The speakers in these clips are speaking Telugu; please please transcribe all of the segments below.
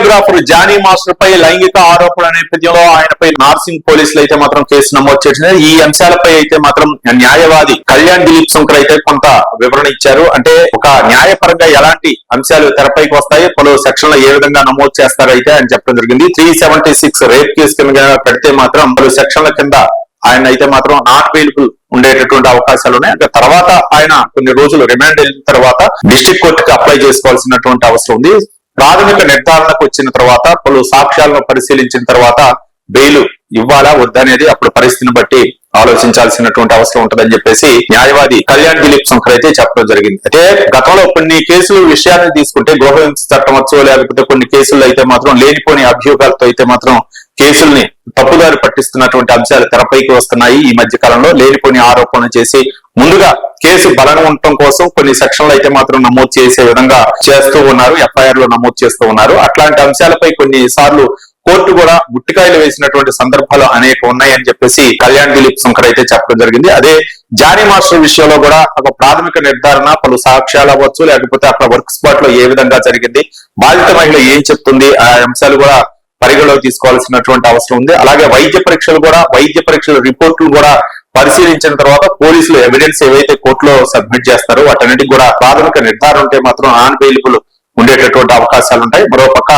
వీడియోగ్రాఫర్ జానీ మాస్టర్ పై లైంగిక ఆరోపణల నేపథ్యంలో ఆయనపై నార్సింగ్ పోలీసులు అయితే మాత్రం కేసు నమోదు చేసినారు. ఈ అంశాలపై అయితే మాత్రం న్యాయవాది కళ్యాణ్ దిలీప్ శంకర్ అయితే కొంత వివరణ ఇచ్చారు. అంటే ఒక న్యాయపరంగా ఎలాంటి అంశాలు తెరపైకి వస్తాయి, పలు సెక్షన్లు ఏ విధంగా నమోదు చేస్తారు అయితే అని చెప్పడం జరిగింది. 376 రేప్ కేసు కింద పెడితే మాత్రం పలు సెక్షన్ల కింద ఆయన అయితే మాత్రం నాట్ అవైలబుల్ ఉండేటటువంటి అవకాశాలు ఉన్నాయి. అంటే తర్వాత ఆయన కొన్ని రోజులు రిమాండ్ వెళ్ళిన తర్వాత డిస్ట్రిక్ట్ కోర్టుకి అప్లై చేసుకోవాల్సినటువంటి అవసరం ఉంది. ప్రాథమిక నిర్ధారణకు వచ్చిన తర్వాత పలు సాక్ష్యాలను పరిశీలించిన తర్వాత బెయిల్ ఇవ్వాలా వద్దనేది అప్పుడు పరిస్థితిని బట్టి ఆలోచించాల్సినటువంటి అవసరం ఉంటుందని చెప్పేసి న్యాయవాది కళ్యాణ్ దిలీప్ శంకర్ అయితే చెప్పడం జరిగింది. అయితే గతంలో కొన్ని కేసులు విషయాన్ని తీసుకుంటే గృహహింస చట్టం వచ్చు, లేకపోతే కొన్ని కేసుల్లో అయితే మాత్రం లేనిపోని అభియోగాలతో అయితే మాత్రం కేసుల్ని తప్పుదారి పట్టిస్తున్నటువంటి అంశాలు తెరపైకి వస్తున్నాయి. ఈ మధ్య కాలంలో లేనిపోని ఆరోపణలు చేసి ముందుగా కేసు బలవంతం కోసం కొన్ని సెక్షన్లు అయితే మాత్రం నమోదు చేసే విధంగా చేస్తూ ఉన్నారు, ఎఫ్ఐఆర్ లో నమోదు చేస్తూ ఉన్నారు. అట్లాంటి అంశాలపై కొన్ని సార్లు కోర్టు కూడా ముట్టికాయలు వేసినటువంటి సందర్భాలు అనేక ఉన్నాయని చెప్పేసి కళ్యాణ్ దిలీప్ శంకర్ అయితే చెప్పడం జరిగింది. అదే జానీ మాస్టర్ విషయంలో కూడా ఒక ప్రాథమిక నిర్ధారణ, పలు సాక్ష్యాలు అవ్వచ్చు, లేకపోతే అక్కడ వర్క్ స్పాట్ లో ఏ విధంగా జరిగింది, బాధిత మహిళ ఏం చెప్తుంది, ఆ అంశాలు కూడా పరిగణలోకి తీసుకోవాల్సినటువంటి అవసరం ఉంది. అలాగే వైద్య పరీక్షల రిపోర్టులు కూడా పరిశీలించిన తర్వాత పోలీసులు ఎవిడెన్స్ ఏవైతే కోర్టులో సబ్మిట్ చేస్తారో వాటన్నిటికి కూడా ప్రాథమిక నిర్ధారణ ఉంటే మాత్రం నాన్ బెయిలబుల్ ఉండేటటువంటి అవకాశాలు ఉంటాయి. మరోపక్క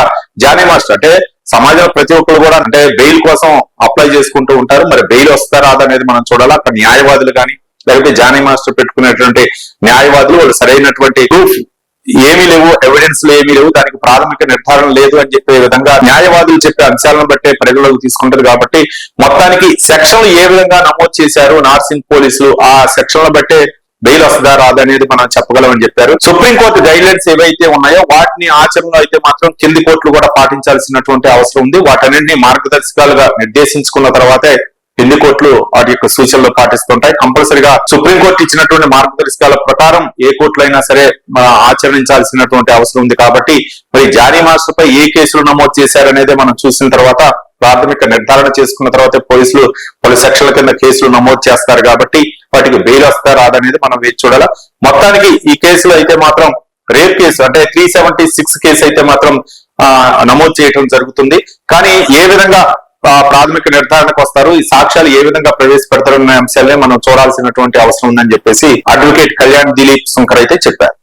జానీ మాస్టర్ అంటే సమాజంలో ప్రతి ఒక్కరు కూడా అంటే బెయిల్ కోసం అప్లై చేసుకుంటూ ఉంటారు. మరి బెయిల్ వస్తారా అనేది మనం చూడాలి. అక్కడ న్యాయవాదులు కానీ లేకపోతే జానీ మాస్టర్ పెట్టుకునేటువంటి న్యాయవాదులు వాళ్ళు సరైనటువంటి ప్రూఫ్ ఏమీ లేవు, ఎవిడెన్స్లు ఏమీ లేవు, దానికి ప్రాథమిక నిర్ధారణ లేదు అని చెప్పే విధంగా న్యాయవాదులు చెప్పే అంశాలను బట్టే పరిగణలోకి తీసుకుంటారు. కాబట్టి మొత్తానికి సెక్షన్లు ఏ విధంగా నమోదు చేశారు నార్సింగ్ పోలీసులు, ఆ సెక్షన్ల బట్టే బెయిల్ వస్తుందా రాదనేది మనం చెప్పగలమని చెప్పారు. సుప్రీంకోర్టు గైడ్ లైన్స్ ఏవైతే ఉన్నాయో వాటిని ఆచరణలో అయితే మాత్రం కింది కోర్టులు కూడా పాటించాల్సినటువంటి అవసరం ఉంది. వాటన్నింటినీ మార్గదర్శకాలుగా నిర్దేశించుకున్న తర్వాతే కింది కోర్టులు వాటి యొక్క సూచనలు పాటిస్తుంటాయి. కంపల్సరిగా సుప్రీంకోర్టు ఇచ్చినటువంటి మార్గదర్శకాల ప్రకారం ఏ కోర్టులు అయినా సరే ఆచరించాల్సినటువంటి అవసరం ఉంది. కాబట్టి మరి జానీ మాస్టర్ పై ఏ కేసులు నమోదు చేశారనేది మనం చూసిన తర్వాత ప్రాథమిక నిర్ధారణ చేసుకున్న తర్వాత పోలీసులు పలు సెక్షన్ల కింద కేసులు నమోదు చేస్తారు. కాబట్టి వాటికి బెయిల్ వస్తారా రాదనేది మనం వేచి చూడాలి. మొత్తానికి ఈ కేసులో అయితే మాత్రం రేప్ కేసు అంటే 376 కేసు అయితే మాత్రం నమోదు చేయడం జరుగుతుంది. కానీ ఏ విధంగా ప్రాథమిక నిర్ధారణకు వస్తారు, ఈ సాక్ష్యాలు ఏ విధంగా ప్రవేశపెడతారన్న అంశాలనే మనం చూడాల్సినటువంటి అవసరం ఉందని చెప్పేసి అడ్వకేట్ కళ్యాణ్ దిలీప్ శంకర్ అయితే చెప్పారు.